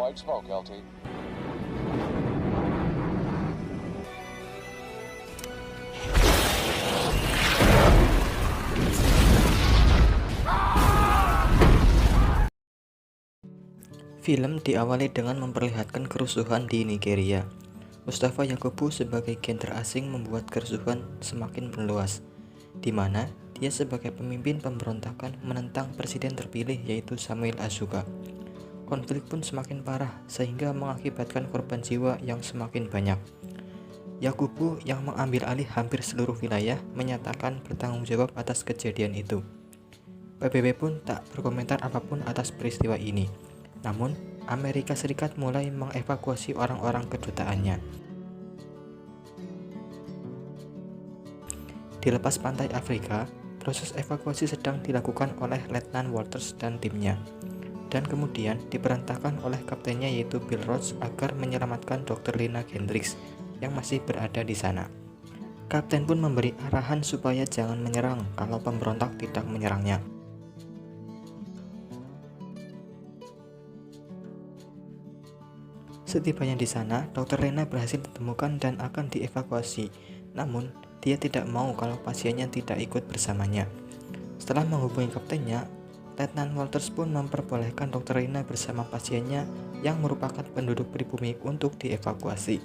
white smoke, LT. Film diawali dengan memperlihatkan kerusuhan di Nigeria. Mustafa Yakobu sebagai jenderal asing membuat kerusuhan semakin meluas, di mana dia sebagai pemimpin pemberontakan menentang presiden terpilih yaitu Samuel Azuka. Konflik pun semakin parah sehingga mengakibatkan korban jiwa yang semakin banyak. Yakobu yang mengambil alih hampir seluruh wilayah menyatakan bertanggung jawab atas kejadian itu. PBB pun tak berkomentar apapun atas peristiwa ini. Namun, Amerika Serikat mulai mengevakuasi orang-orang kedutaannya. Di lepas pantai Afrika, proses evakuasi sedang dilakukan oleh Letnan Walters dan timnya, dan kemudian diperintahkan oleh kaptennya yaitu Bill Roach agar menyelamatkan Dr. Lena Gendricks yang masih berada di sana. Kapten pun memberi arahan supaya jangan menyerang kalau pemberontak tidak menyerangnya. Setibanya di sana, Dr. Lena berhasil ditemukan dan akan dievakuasi. Namun, dia tidak mau kalau pasiennya tidak ikut bersamanya. Setelah menghubungi kaptennya, Letnan Walters pun memperbolehkan Dr. Lena bersama pasiennya yang merupakan penduduk pribumi untuk dievakuasi.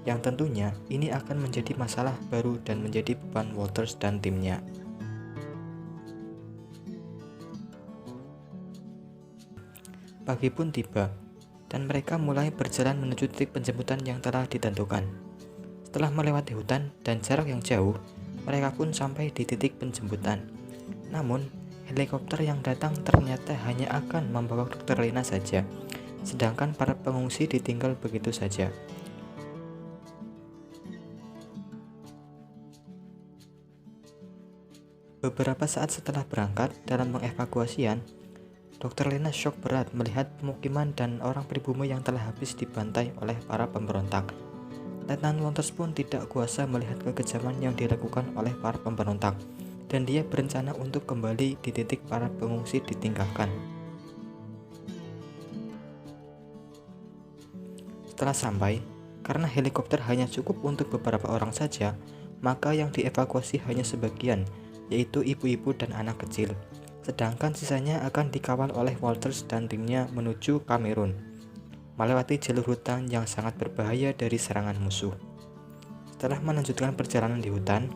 Yang tentunya ini akan menjadi masalah baru dan menjadi beban Walters dan timnya. Pagi pun tiba, dan mereka mulai berjalan menuju titik penjemputan yang telah ditentukan. Setelah melewati hutan dan jarak yang jauh, mereka pun sampai di titik penjemputan. Namun, helikopter yang datang ternyata hanya akan membawa Dr. Lena saja, sedangkan para pengungsi ditinggal begitu saja. Beberapa saat setelah berangkat dalam mengevakuasian, Dr. Lena syok berat melihat pemukiman dan orang pribumi yang telah habis dibantai oleh para pemberontak. Letnan Walters pun tidak kuasa melihat kekejaman yang dilakukan oleh para pemberontak, dan dia berencana untuk kembali di titik para pengungsi ditinggalkan. Setelah sampai, karena helikopter hanya cukup untuk beberapa orang saja, maka yang dievakuasi hanya sebagian, yaitu ibu-ibu dan anak kecil. Sedangkan sisanya akan dikawal oleh Walters dan timnya menuju Kamerun, melewati jalur hutan yang sangat berbahaya dari serangan musuh. Setelah melanjutkan perjalanan di hutan,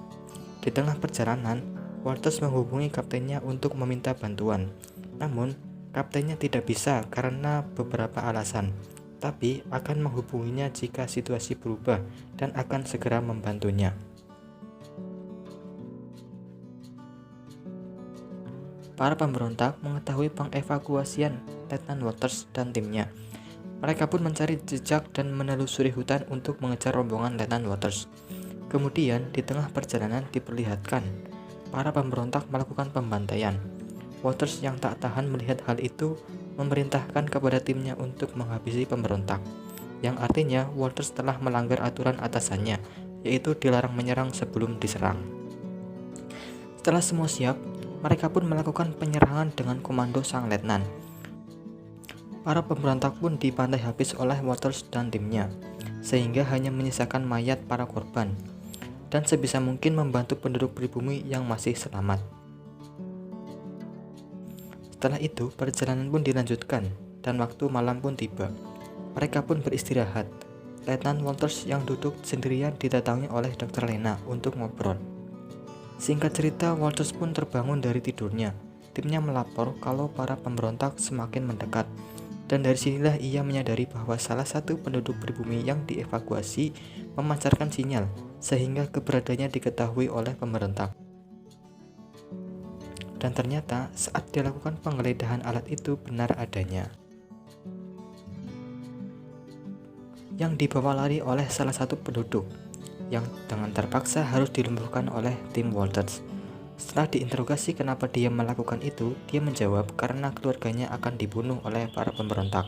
di tengah perjalanan, Walters menghubungi kaptennya untuk meminta bantuan. Namun, kaptennya tidak bisa karena beberapa alasan, tapi akan menghubunginya jika situasi berubah dan akan segera membantunya. Para pemberontak mengetahui pengevakuasian Letnan Walters dan timnya. Mereka pun mencari jejak dan menelusuri hutan untuk mengejar rombongan Letnan Walters. Kemudian, di tengah perjalanan diperlihatkan para pemberontak melakukan pembantaian. Walters yang tak tahan melihat hal itu memerintahkan kepada timnya untuk menghabisi pemberontak, yang artinya Walters telah melanggar aturan atasannya, yaitu dilarang menyerang sebelum diserang. Setelah semua siap, mereka pun melakukan penyerangan dengan komando sang letnan. Para pemberontak pun dibantai habis oleh Walters dan timnya, sehingga hanya menyisakan mayat para korban, dan sebisa mungkin membantu penduduk pribumi yang masih selamat. Setelah itu, perjalanan pun dilanjutkan, dan waktu malam pun tiba. Mereka pun beristirahat. Letnan Walters yang duduk sendirian didatangi oleh Dr. Lena untuk ngobrol. Singkat cerita, Walters pun terbangun dari tidurnya. Timnya melapor kalau para pemberontak semakin mendekat, dan dari sinilah ia menyadari bahwa salah satu penduduk pribumi yang dievakuasi memancarkan sinyal, sehingga keberadaannya diketahui oleh pemberontak. Dan ternyata saat dilakukan penggeledahan alat itu benar adanya, yang dibawa lari oleh salah satu penduduk, yang dengan terpaksa harus dilumpuhkan oleh tim Walters. Setelah diinterogasi kenapa dia melakukan itu, dia menjawab karena keluarganya akan dibunuh oleh para pemberontak.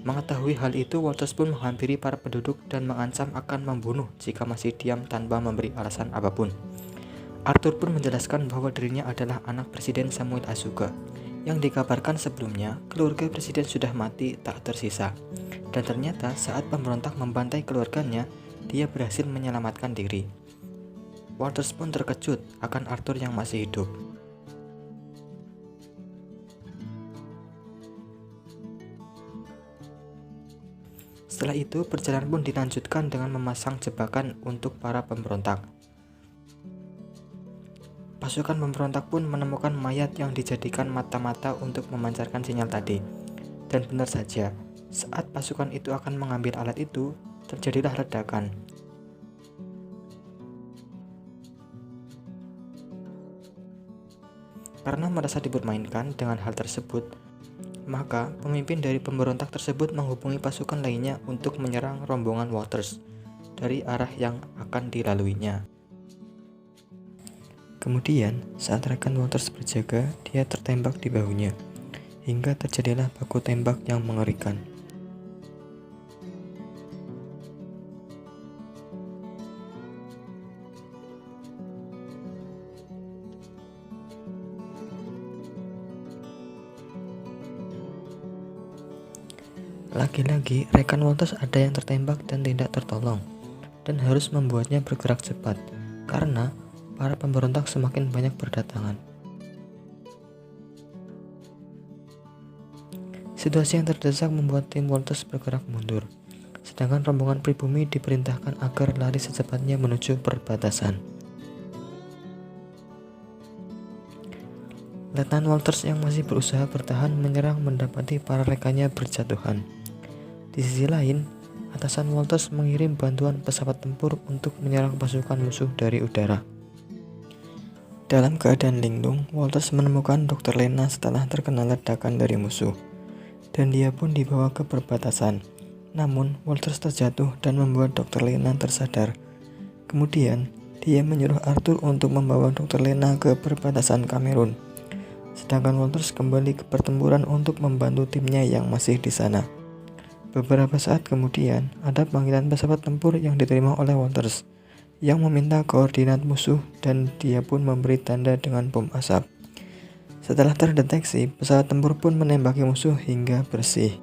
Mengetahui hal itu, Walters pun menghampiri para penduduk dan mengancam akan membunuh jika masih diam tanpa memberi alasan apapun. Arthur pun menjelaskan bahwa dirinya adalah anak Presiden Samuel Azuka, Yang dikabarkan sebelumnya, keluarga presiden sudah mati tak tersisa. Dan ternyata saat pemberontak membantai keluarganya, dia berhasil menyelamatkan diri. Walters pun terkejut akan Arthur yang masih hidup. Setelah itu, perjalanan pun dilanjutkan dengan memasang jebakan untuk para pemberontak. Pasukan pemberontak pun menemukan mayat yang dijadikan mata-mata untuk memancarkan sinyal tadi. Dan benar saja, saat pasukan itu akan mengambil alat itu, terjadilah ledakan. Karena merasa dipermainkan dengan hal tersebut, maka pemimpin dari pemberontak tersebut menghubungi pasukan lainnya untuk menyerang rombongan Walters dari arah yang akan dilaluinya. Kemudian, saat rekan Walters berjaga, dia tertembak di bahunya, hingga terjadilah baku tembak yang mengerikan. Lagi-lagi, rekan Walters ada yang tertembak dan tidak tertolong, dan harus membuatnya bergerak cepat, karena para pemberontak semakin banyak berdatangan. Situasi yang terdesak membuat tim Walters bergerak mundur, sedangkan rombongan pribumi diperintahkan agar lari secepatnya menuju perbatasan. Letnan Walters yang masih berusaha bertahan menyerang mendapati para rekannya berjatuhan. Di sisi lain, atasan Walters mengirim bantuan pesawat tempur untuk menyerang pasukan musuh dari udara. Dalam keadaan linglung, Walters menemukan Dr. Lena setelah terkena ledakan dari musuh, dan dia pun dibawa ke perbatasan. Namun, Walters terjatuh dan membuat Dr. Lena tersadar. Kemudian, dia menyuruh Arthur untuk membawa Dr. Lena ke perbatasan Kamerun. Sedangkan Walters kembali ke pertempuran untuk membantu timnya yang masih di sana. Beberapa saat kemudian, ada panggilan pesawat tempur yang diterima oleh Walters, yang meminta koordinat musuh dan dia pun memberi tanda dengan bom asap. Setelah terdeteksi, pesawat tempur pun menembaki musuh hingga bersih.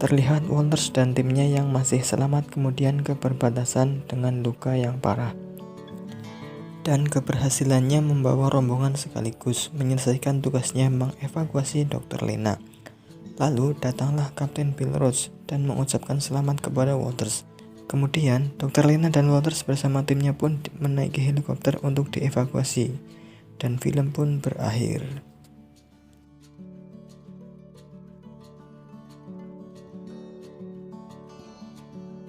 Terlihat Walters dan timnya yang masih selamat kemudian ke perbatasan dengan luka yang parah. Dan keberhasilannya membawa rombongan sekaligus menyelesaikan tugasnya mengevakuasi Dr. Lena. Lalu datanglah Kapten Bill Roach dan mengucapkan selamat kepada Walters. Kemudian, Dr. Lena dan Walters bersama timnya pun menaiki helikopter untuk dievakuasi, dan film pun berakhir.